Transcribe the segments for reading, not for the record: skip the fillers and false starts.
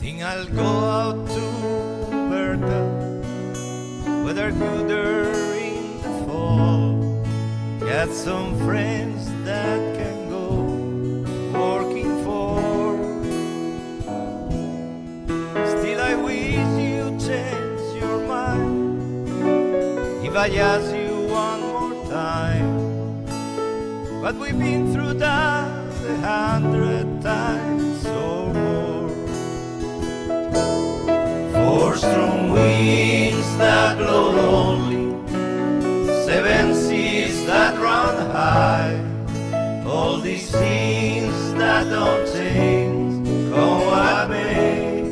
Think I'll go out to Berta, weather gooder in the fall. Got some friends that can go working for. Still I wish you change your mind. If I ask you one more time, but we've been through that 100 times or more. Four strong winds that blow lonely, seven seas that run high, all these things that don't change, come what may.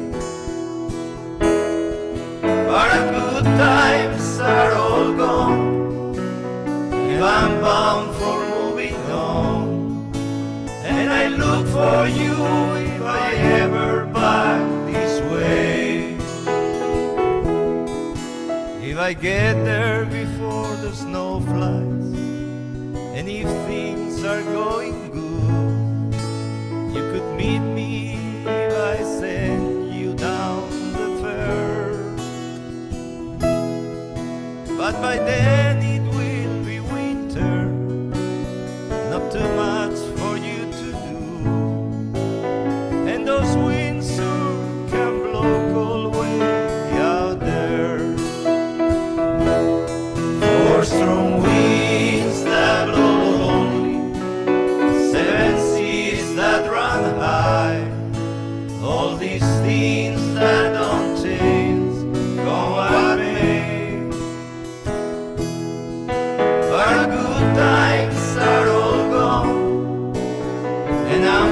But the good times are all gone, and I'm bound for moving on. And I look for you if I ever back this way. If I get there before the snow flies, and if things are going good, you could meet me if I send you down the fair. But by then it will be winter, not too much for you to do, and those winds soon can blow cold way out there. Four strong winds that blow lonely, seven seas that run high, all these things that don't change, come what may. But our good times are all gone, and I'm